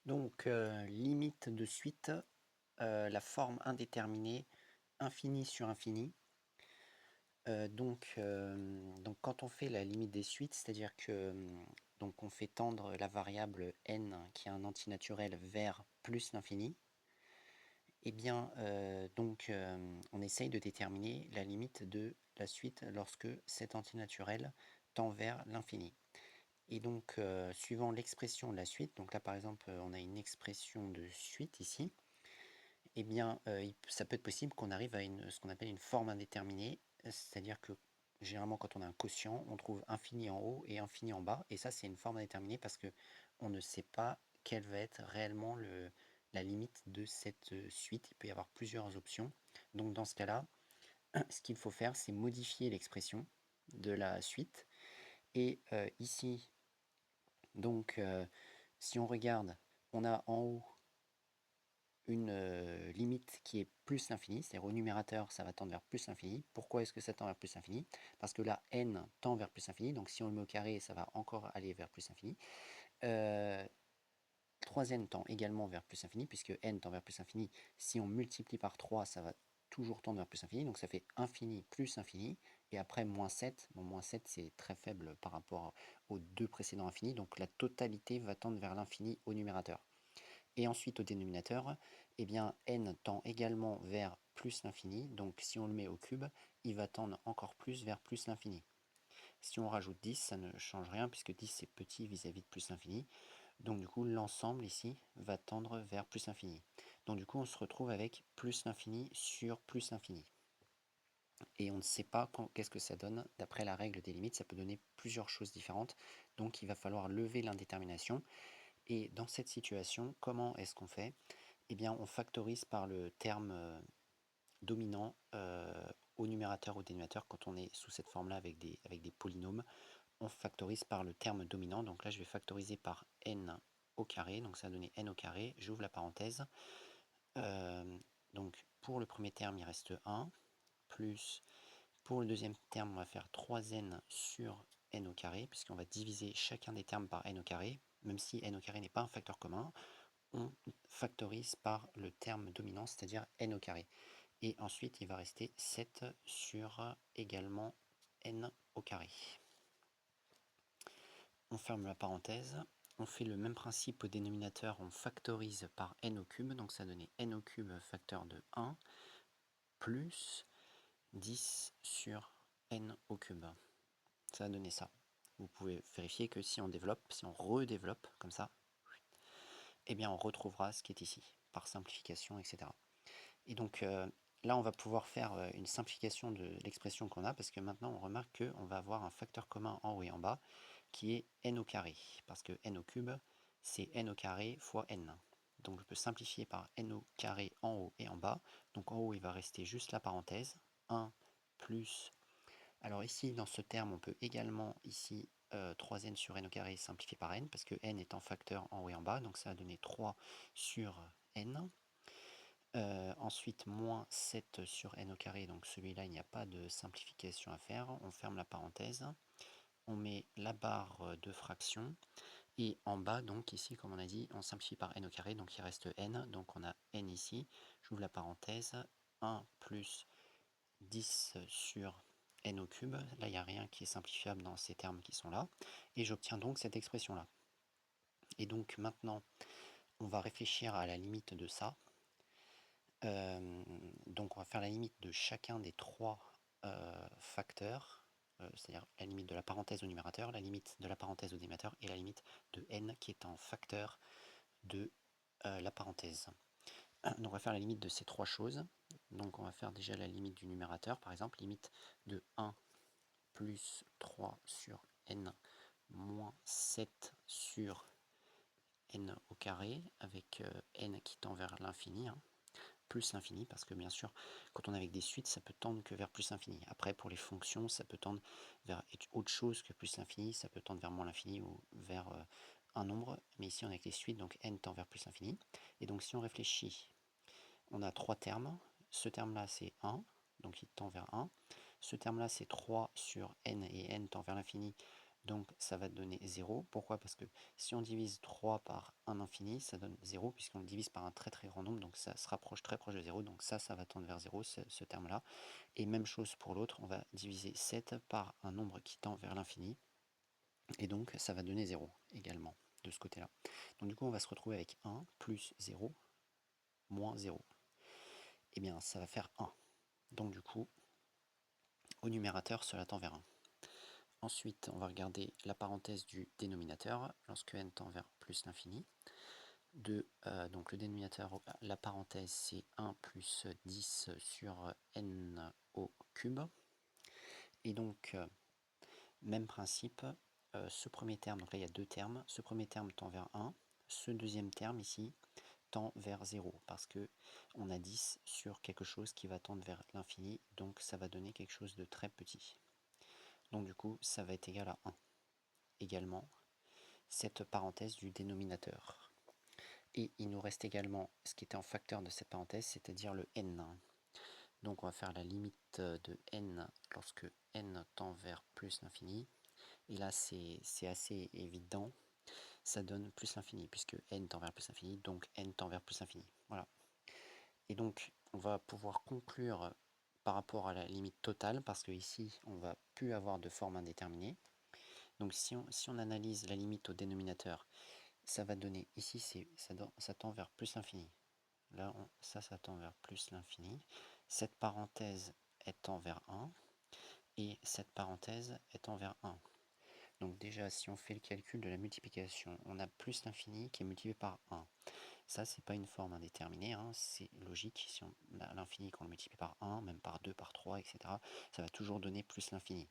Donc, limite de suite, la forme indéterminée, infini sur infini. Donc quand on fait la limite des suites, c'est-à-dire que donc on fait tendre la variable n qui est un antinaturel vers plus l'infini, et bien on essaye de déterminer la limite de la suite lorsque cet antinaturel tend vers l'infini. Et donc suivant l'expression de la suite, donc là par exemple on a une expression de suite ici, et bien ça peut être possible qu'on arrive à ce qu'on appelle une forme indéterminée, c'est-à-dire que généralement quand on a un quotient, on trouve infini en haut et infini en bas, et ça c'est une forme indéterminée parce que on ne sait pas quelle va être réellement la limite de cette suite. Il peut y avoir plusieurs options. Donc dans ce cas-là, ce qu'il faut faire, c'est modifier l'expression de la suite. Et ici, donc si on regarde, on a en haut une limite qui est plus l'infini, c'est-à-dire au numérateur ça va tendre vers plus l'infini. Pourquoi est-ce que ça tend vers plus l'infini? Parce que là n tend vers plus l'infini, donc si on le met au carré ça va encore aller vers plus l'infini. 3n tend également vers plus l'infini, puisque n tend vers plus l'infini. Si on multiplie par 3 ça va toujours tendre vers plus l'infini, donc ça fait infini plus infini, et après moins 7, bon moins 7 c'est très faible par rapport aux deux précédents infinis, donc la totalité va tendre vers l'infini au numérateur. Et ensuite au dénominateur, eh bien n tend également vers plus l'infini, donc si on le met au cube, il va tendre encore plus vers plus l'infini. Si on rajoute 10, ça ne change rien, puisque 10 c'est petit vis-à-vis de plus l'infini, donc du coup l'ensemble ici va tendre vers plus l'infini. Donc du coup on se retrouve avec plus l'infini sur plus l'infini. Et on ne sait pas qu'est-ce que ça donne d'après la règle des limites, ça peut donner plusieurs choses différentes, donc il va falloir lever l'indétermination. Et dans cette situation, comment est-ce qu'on fait? Eh bien, on factorise par le terme dominant au numérateur ou au dénominateur. Quand on est sous cette forme-là avec des polynômes, on factorise par le terme dominant. Donc là, je vais factoriser par n au carré. Donc ça va donner n au carré. J'ouvre la parenthèse. Donc pour le premier terme, il reste 1, plus pour le deuxième terme, on va faire 3n sur n au carré, puisqu'on va diviser chacun des termes par n au carré. Même si n au carré n'est pas un facteur commun, on factorise par le terme dominant, c'est-à-dire n au carré. Et ensuite, il va rester 7 sur également n au carré. On ferme la parenthèse. On fait le même principe au dénominateur, on factorise par n au cube, donc ça donnait n au cube facteur de 1, plus 10 sur n au cube. Ça va donner ça. Vous pouvez vérifier que si on développe, si on redéveloppe comme ça, eh bien on retrouvera ce qui est ici, par simplification, etc. Et donc là, on va pouvoir faire une simplification de l'expression qu'on a, parce que maintenant, on remarque qu'on va avoir un facteur commun en haut et en bas, qui est n au carré, parce que n au cube, c'est n au carré fois n. Donc je peux simplifier par n au carré en haut et en bas. Donc en haut, il va rester juste la parenthèse, 1 plus... Alors ici, dans ce terme, on peut également, ici, 3n sur n au carré simplifié par n, parce que n est en facteur en haut et en bas, donc ça va donner 3 sur n. Ensuite, moins 7 sur n au carré, donc celui-là, il n'y a pas de simplification à faire. On ferme la parenthèse, on met la barre de fraction, et en bas, donc ici, comme on a dit, on simplifie par n au carré, donc il reste n, donc on a n ici. J'ouvre la parenthèse, 1 plus 10 sur n au cube, là il n'y a rien qui est simplifiable dans ces termes qui sont là, et j'obtiens donc cette expression-là. Et donc maintenant, on va réfléchir à la limite de ça. Donc on va faire la limite de chacun des trois facteurs, c'est-à-dire la limite de la parenthèse au numérateur, la limite de la parenthèse au dénominateur et la limite de n qui est en facteur de la parenthèse. Donc on va faire la limite de ces trois choses. Donc on va faire déjà la limite du numérateur, par exemple, limite de 1 plus 3 sur n moins 7 sur n au carré, avec n qui tend vers l'infini, hein, plus l'infini, parce que bien sûr, quand on est avec des suites, ça peut tendre que vers plus l'infini. Après, pour les fonctions, ça peut tendre vers autre chose que plus l'infini, ça peut tendre vers moins l'infini ou vers un nombre, mais ici on a avec les suites, donc n tend vers plus l'infini. Et donc si on réfléchit, on a trois termes. Ce terme-là, c'est 1, donc il tend vers 1. Ce terme-là, c'est 3 sur n, et n tend vers l'infini, Donc ça va donner 0. Pourquoi? Parce que si on divise 3 par un infini, ça donne 0, puisqu'on le divise par un très très grand nombre, donc ça se rapproche très proche de 0, donc ça va tendre vers 0, ce terme-là. Et même chose pour l'autre, on va diviser 7 par un nombre qui tend vers l'infini, et donc ça va donner 0 également, de ce côté-là. Donc du coup, on va se retrouver avec 1 plus 0 moins 0. Et bien, ça va faire 1. Donc du coup, au numérateur, cela tend vers 1. Ensuite, on va regarder la parenthèse du dénominateur, lorsque n tend vers plus l'infini. Donc le dénominateur, la parenthèse, c'est 1 plus 10 sur n au cube. Et donc, même principe, ce premier terme, donc là il y a deux termes, ce premier terme tend vers 1, ce deuxième terme ici tend vers 0, parce que on a 10 sur quelque chose qui va tendre vers l'infini, donc ça va donner quelque chose de très petit. Donc du coup, ça va être égal à 1. Également, cette parenthèse du dénominateur. Et il nous reste également ce qui était en facteur de cette parenthèse, c'est-à-dire le n. Donc on va faire la limite de n lorsque n tend vers plus l'infini. Et là, c'est assez évident. Ça donne plus l'infini, puisque n tend vers plus l'infini, donc n tend vers plus l'infini. Voilà. Et donc, on va pouvoir conclure par rapport à la limite totale, parce que ici, on va plus avoir de forme indéterminée. Donc si on analyse la limite au dénominateur, ça va donner, ici ça tend vers plus l'infini. Là, ça tend vers plus l'infini. Cette parenthèse étant vers 1, et cette parenthèse étant vers 1. Donc déjà, si on fait le calcul de la multiplication, on a plus l'infini qui est multiplié par 1. Ça, c'est pas une forme indéterminée, hein, c'est logique. Si on a l'infini, qu'on le multiplie par 1, même par 2, par 3, etc., ça va toujours donner plus l'infini.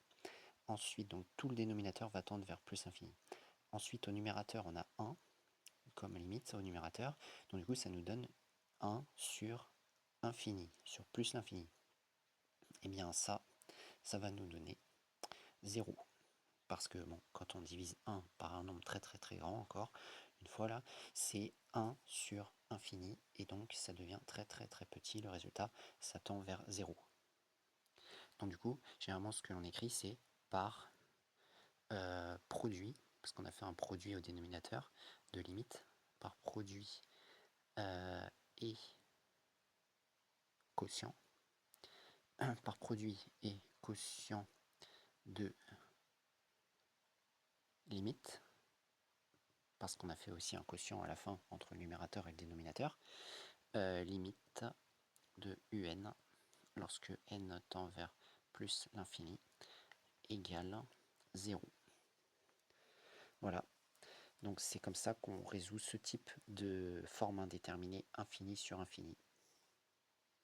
Ensuite, donc tout le dénominateur va tendre vers plus l'infini. Ensuite, au numérateur, on a 1 comme limite au numérateur. Donc du coup, ça nous donne 1 sur infini, sur plus l'infini. Et bien ça va nous donner 0. Parce que bon, quand on divise 1 par un nombre très très très grand encore, une fois là, c'est 1 sur infini, et donc ça devient très très très petit, le résultat, ça tend vers 0. Donc du coup, généralement ce que l'on écrit, c'est par produit, parce qu'on a fait un produit au dénominateur de limite, par produit et quotient, par produit et quotient de limite, parce qu'on a fait aussi un quotient à la fin entre le numérateur et le dénominateur, limite de un lorsque n tend vers plus l'infini égale 0. Voilà, donc c'est comme ça qu'on résout ce type de forme indéterminée infini sur infini.